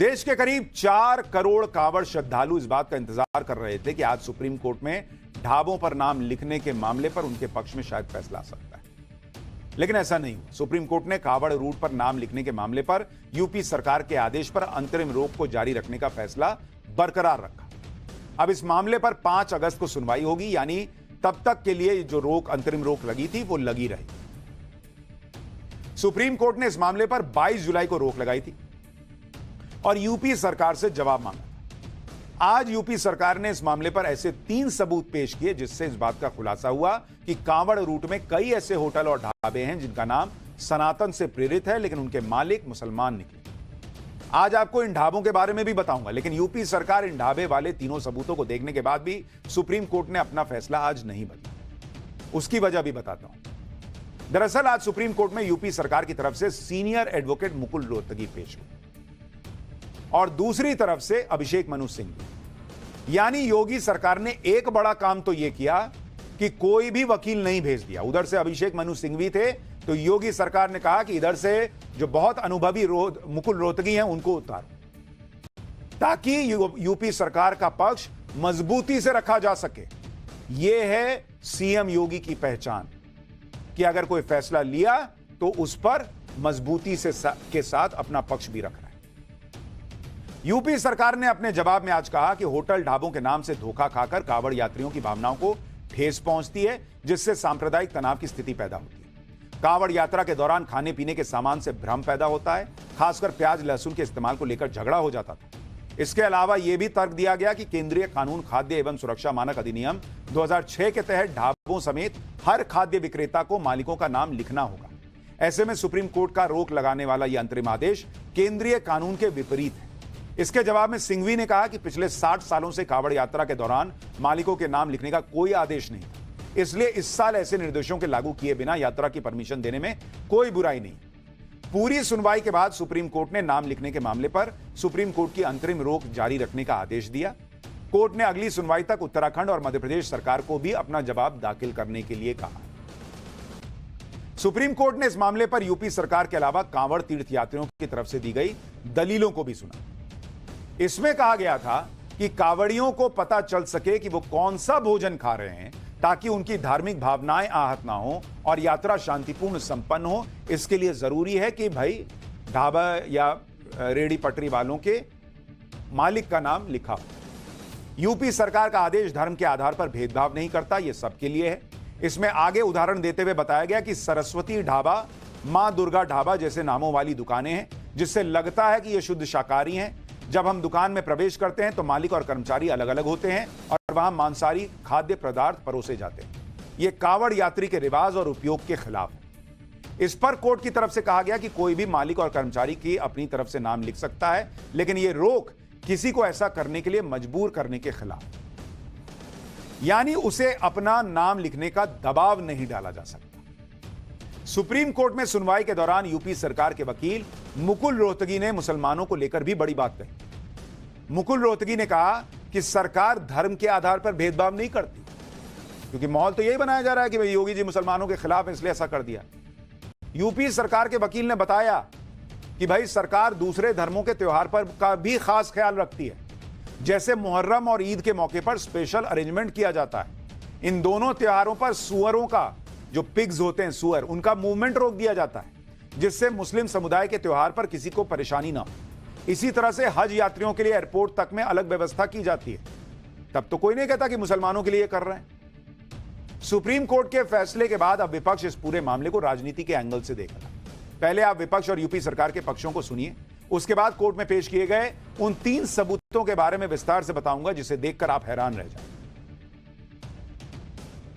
देश के करीब 4 करोड़ कांवड़ श्रद्धालु इस बात का इंतजार कर रहे थे कि आज सुप्रीम कोर्ट में ढाबों पर नाम लिखने के मामले पर उनके पक्ष में शायद फैसला आ सकता है, लेकिन ऐसा नहीं हुआ। सुप्रीम कोर्ट ने कांवड़ रूट पर नाम लिखने के मामले पर यूपी सरकार के आदेश पर अंतरिम रोक को जारी रखने का फैसला बरकरार रखा। अब इस मामले पर 5 अगस्त को सुनवाई होगी, यानी तब तक के लिए जो अंतरिम रोक लगी थी वो लगी रही। सुप्रीम कोर्ट ने इस मामले पर 22 जुलाई को रोक लगाई थी और यूपी सरकार से जवाब मांगा। आज यूपी सरकार ने इस मामले पर ऐसे 3 सबूत पेश किए जिससे इस बात का खुलासा हुआ कि कांवड़ रूट में कई ऐसे होटल और ढाबे हैं जिनका नाम सनातन से प्रेरित है, लेकिन उनके मालिक मुसलमान निकले। आज आपको इन ढाबों के बारे में भी बताऊंगा, लेकिन यूपी सरकार इन ढाबे वाले तीनों सबूतों को देखने के बाद भी सुप्रीम कोर्ट ने अपना फैसला आज नहीं बदला। उसकी वजह भी बताता हूं। दरअसल आज सुप्रीम कोर्ट में यूपी सरकार की तरफ से सीनियर एडवोकेट मुकुल रोहतगी पेश हुए और दूसरी तरफ से अभिषेक मनु सिंघवी। यानी योगी सरकार ने एक बड़ा काम तो यह किया कि कोई भी वकील नहीं भेज दिया। उधर से अभिषेक मनु सिंघवी थे तो योगी सरकार ने कहा कि इधर से जो बहुत अनुभवी मुकुल रोहतगी हैं उनको उतारो, ताकि यूपी सरकार का पक्ष मजबूती से रखा जा सके। यह है सीएम योगी की पहचान कि अगर कोई फैसला लिया तो उस पर मजबूती से के साथ अपना पक्ष भी रख रहा है। यूपी सरकार ने अपने जवाब में आज कहा कि होटल ढाबों के नाम से धोखा खाकर कांवड़ यात्रियों की भावनाओं को ठेस पहुंचती है, जिससे सांप्रदायिक तनाव की स्थिति पैदा होती है। कांवड़ यात्रा के दौरान खाने पीने के सामान से भ्रम पैदा होता है, खासकर प्याज लहसुन के इस्तेमाल को लेकर झगड़ा हो जाता था। इसके अलावा यह भी तर्क दिया गया कि केंद्रीय कानून खाद्य एवं सुरक्षा मानक अधिनियम 2006 के तहत ढाबों समेत हर खाद्य विक्रेता को मालिकों का नाम लिखना होगा। ऐसे में सुप्रीम कोर्ट का रोक लगाने वाला यह अंतरिम आदेश केंद्रीय कानून के विपरीत है। इसके जवाब में सिंघवी ने कहा कि पिछले 60 सालों से कांवड़ यात्रा के दौरान मालिकों के नाम लिखने का कोई आदेश नहीं था, इसलिए इस साल ऐसे निर्देशों के लागू किए बिना यात्रा की परमिशन देने में कोई बुराई नहीं। पूरी सुनवाई के बाद सुप्रीम कोर्ट ने नाम लिखने के मामले पर सुप्रीम कोर्ट की अंतरिम रोक जारी रखने का आदेश दिया। कोर्ट ने अगली सुनवाई तक उत्तराखंड और मध्य प्रदेश सरकार को भी अपना जवाब दाखिल करने के लिए कहा। सुप्रीम कोर्ट ने इस मामले पर यूपी सरकार के अलावा कांवड़ तीर्थयात्रियों की तरफ से दी गई दलीलों को भी सुना। इसमें कहा गया था कि कांवड़ियों को पता चल सके कि वो कौन सा भोजन खा रहे हैं, ताकि उनकी धार्मिक भावनाएं आहत ना हो और यात्रा शांतिपूर्ण संपन्न हो। इसके लिए जरूरी है कि भाई ढाबा या रेडी पटरी वालों के मालिक का नाम लिखा हो। यूपी सरकार का आदेश धर्म के आधार पर भेदभाव नहीं करता, यह सबके लिए है। इसमें आगे उदाहरण देते हुए बताया गया कि सरस्वती ढाबा, मां दुर्गा ढाबा जैसे नामों वाली दुकानें हैं, जिससे लगता है कि ये शुद्ध शाकाहारी हैं। जब हम दुकान में प्रवेश करते हैं तो मालिक और कर्मचारी अलग अलग होते हैं और वहां मांसाहारी खाद्य पदार्थ परोसे जाते हैं। यह कांवड़ यात्री के रिवाज और उपयोग के खिलाफ है। इस पर कोर्ट की तरफ से कहा गया कि कोई भी मालिक और कर्मचारी की अपनी तरफ से नाम लिख सकता है, लेकिन यह रोक किसी को ऐसा करने के लिए मजबूर करने के खिलाफ, यानी उसे अपना नाम लिखने का दबाव नहीं डाला जा सकता। सुप्रीम कोर्ट में सुनवाई के दौरान यूपी सरकार के वकील मुकुल रोहतगी ने मुसलमानों को लेकर भी बड़ी बात कही। मुकुल रोहतगी ने कहा कि सरकार धर्म के आधार पर भेदभाव नहीं करती, क्योंकि माहौल तो यही बनाया जा रहा है कि भाई योगी जी मुसलमानों के खिलाफ है, इसलिए ऐसा कर दिया। यूपी सरकार के वकील ने बताया कि भाई सरकार दूसरे धर्मों के त्योहार पर का भी खास ख्याल रखती है, जैसे मुहर्रम और ईद के मौके पर स्पेशल अरेंजमेंट किया जाता है। इन दोनों त्योहारों पर सुअरों का, जो पिग्स होते हैं सुअर, उनका मूवमेंट रोक दिया जाता है, जिससे मुस्लिम समुदाय के त्योहार पर किसी को परेशानी ना हो। इसी तरह से हज यात्रियों के लिए एयरपोर्ट तक में अलग व्यवस्था की जाती है। तब तो कोई नहीं कहता कि मुसलमानों के लिए कर रहे हैं। सुप्रीम कोर्ट के फैसले के बाद अब विपक्ष इस पूरे मामले को राजनीति के एंगल से देख रहा है। पहले आप विपक्ष और यूपी सरकार के पक्षों को सुनिए, उसके बाद कोर्ट में पेश किए गए उन 3 सबूतों के बारे में विस्तार से बताऊंगा, जिसे देखकर आप हैरान रह जाएंगे।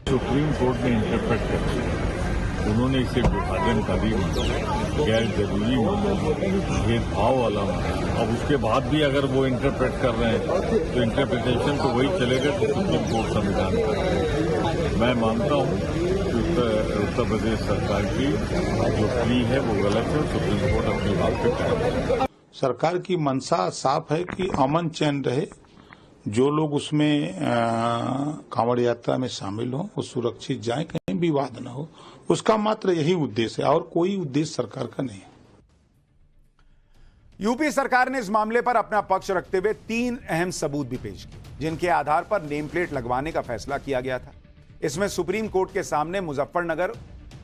सुप्रीम कोर्ट ने इंटरप्रेट कर दिया, उन्होंने इसे विभाजनकारी माना, गैर जरूरी माना, भेदभाव वाला माना। अब उसके बाद भी अगर वो इंटरप्रेट कर रहे हैं तो इंटरप्रिटेशन तो वही चलेगा तो सुप्रीम कोर्ट संविधान का। मैं मानता हूँ कि उत्तर प्रदेश सरकार की जो प्ली है वो गलत है, सुप्रीम कोर्ट अपनी बात पे करेगा। सरकार की मंशा साफ है कि अमन चैन रहे, जो लोग उसमें कांवड़ यात्रा में शामिल हों वो सुरक्षित जाएं, कहीं विवाद न हो। उसका मात्र यही उद्देश्य है और कोई उद्देश्य सरकार का नहीं है। यूपी सरकार ने इस मामले पर अपना पक्ष रखते हुए 3 अहम सबूत भी पेश किए, जिनके आधार पर नेम प्लेट लगवाने का फैसला किया गया था। इसमें सुप्रीम कोर्ट के सामने मुजफ्फरनगर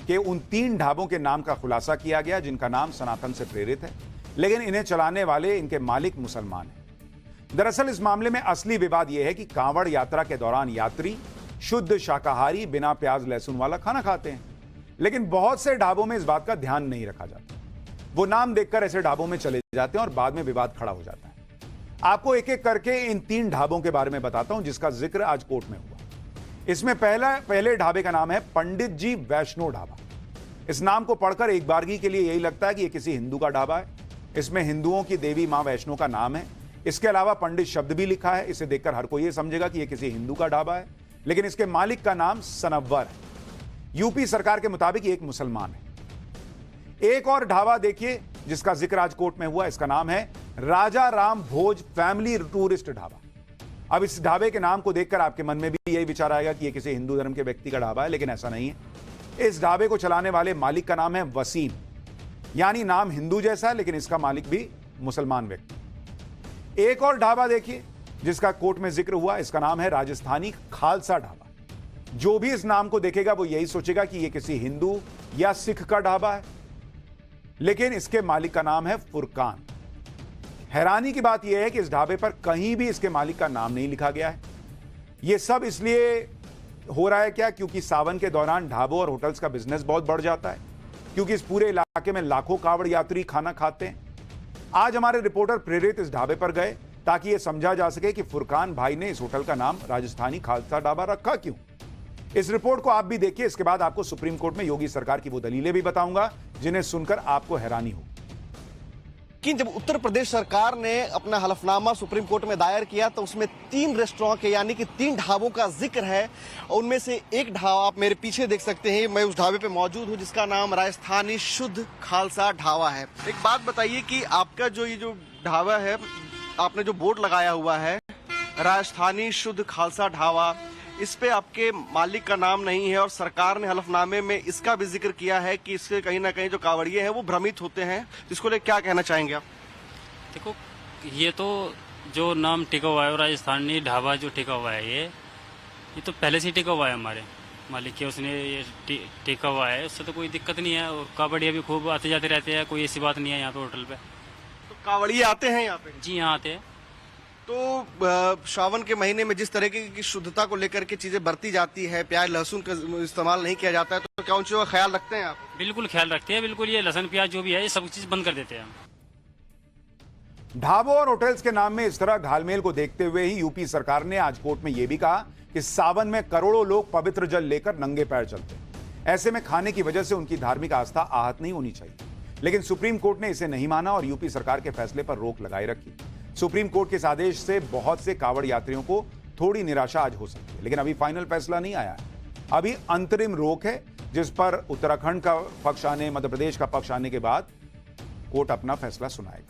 के उन 3 ढाबों के नाम का खुलासा किया गया जिनका नाम सनातन से प्रेरित है, लेकिन इन्हें चलाने वाले इनके मालिक मुसलमान हैं। दरअसल इस मामले में असली विवाद यह है कि कांवड़ यात्रा के दौरान यात्री शुद्ध शाकाहारी बिना प्याज लहसुन वाला खाना खाते हैं, लेकिन बहुत से ढाबों में इस बात का ध्यान नहीं रखा जाता। वो नाम देखकर ऐसे ढाबों में चले जाते हैं और बाद में विवाद खड़ा हो जाता है। आपको एक एक करके इन 3 ढाबों के बारे में बताता हूं जिसका जिक्र आज कोर्ट में हुआ। इसमें पहले ढाबे का नाम है पंडित जी वैष्णो ढाबा। इस नाम को पढ़कर एक बारगी के लिए यही लगता है कि यह किसी हिंदू का ढाबा है। इसमें हिंदुओं की देवी मां वैष्णो का नाम है। इसके अलावा पंडित शब्द भी लिखा है। इसे देखकर हर कोई यह समझेगा कि यह किसी हिंदू का ढाबा है, लेकिन इसके मालिक का नाम सनव्वर है। यूपी सरकार के मुताबिक एक मुसलमान है। एक और ढाबा देखिए जिसका जिक्र आज कोर्ट में हुआ। इसका नाम है राजा राम भोज फैमिली टूरिस्ट ढाबा। अब इस ढाबे के नाम को देखकर आपके मन में भी यही विचार आएगा कि यह किसी हिंदू धर्म के व्यक्ति का ढाबा है, लेकिन ऐसा नहीं है। इस ढाबे को चलाने वाले मालिक का नाम है वसीम, यानी नाम हिंदू जैसा है, लेकिन इसका मालिक भी मुसलमान व्यक्ति। एक और ढाबा देखिए जिसका कोर्ट में जिक्र हुआ। इसका नाम है राजस्थानी खालसा ढाबा। जो भी इस नाम को देखेगा वो यही सोचेगा कि यह किसी हिंदू या सिख का ढाबा है, लेकिन इसके मालिक का नाम है फुरकान। हैरानी की बात यह है कि इस ढाबे पर कहीं भी इसके मालिक का नाम नहीं लिखा गया है। यह सब इसलिए हो रहा है क्या? क्योंकि सावन के दौरान ढाबों और होटल्स का बिजनेस बहुत बढ़ जाता है, क्योंकि इस पूरे इलाके में लाखों कांवड़ यात्री खाना खाते हैं। आज हमारे रिपोर्टर प्रेरित इस ढाबे पर गए ताकि यह समझा जा सके कि फुरकान भाई ने इस होटल का नाम राजस्थानी खालसा ढाबा रखा क्यों। इस रिपोर्ट को आप भी देखिए। इसके बाद आपको सुप्रीम कोर्ट में योगी सरकार की वो दलीलें भी बताऊंगा जिन्हें सुनकर आपको हैरानी हो। कि जब उत्तर प्रदेश सरकार ने अपना हलफनामा सुप्रीम कोर्ट में दायर किया तो उसमें 3 रेस्टोरेंट के यानी कि 3 ढाबों का जिक्र है। और उनमें से एक ढाबा आप मेरे पीछे देख सकते हैं। मैं उस ढाबे पे मौजूद हूं जिसका नाम राजस्थानी शुद्ध खालसा ढाबा है। एक बात बताइए कि आपका ये जो ढाबा है, आपने जो बोर्ड लगाया हुआ है राजस्थानी शुद्ध खालसा ढाबा, इस पे आपके मालिक का नाम नहीं है और सरकार ने हलफनामे में इसका भी जिक्र किया है कि इससे कहीं ना कहीं जो कांवड़िए हैं वो भ्रमित होते हैं। इसको लेकर क्या कहना चाहेंगे आप? देखो, ये तो जो नाम टिका हुआ है राजस्थानी ढाबा जो टिका हुआ है ये तो पहले से ही टिका हुआ है हमारे मालिक के, उसने ये टिका हुआ है, उससे तो कोई दिक्कत नहीं है। और कांवड़िया भी खूब आते जाते रहते हैं, कोई ऐसी बात नहीं है यहाँ पे होटल पे। तो कांवड़िए आते हैं यहाँ पे? जी यहाँ आते हैं। तो श्रावण के महीने में जिस तरीके की शुद्धता को लेकर के चीजें बरती जाती है, प्याज लहसुन का इस्तेमाल नहीं किया जाता है, तो क्या उन चीजों का ख्याल रखते हैं आप? बिल्कुल ख्याल रखते हैं, बिल्कुल। ये लहसुन प्याज जो भी है ये सब चीज बंद कर देते हैं हम। ढाबों और होटल्स के नाम में इस तरह घालमेल को देखते हुए ही यूपी सरकार ने आज कोर्ट में यह भी कहा कि सावन में करोड़ों लोग पवित्र जल लेकर नंगे पैर चलते हैं। ऐसे में खाने की वजह से उनकी धार्मिक आस्था आहत नहीं होनी चाहिए, लेकिन सुप्रीम कोर्ट ने इसे नहीं माना और यूपी सरकार के फैसले पर रोक लगाए रखी। सुप्रीम कोर्ट के इस आदेश से बहुत से कांवड़ यात्रियों को थोड़ी निराशा आज हो सकती है, लेकिन अभी फाइनल फैसला नहीं आया है। अभी अंतरिम रोक है जिस पर उत्तराखंड का पक्ष आने, मध्य प्रदेश का पक्ष आने के बाद कोर्ट अपना फैसला सुनाएगा।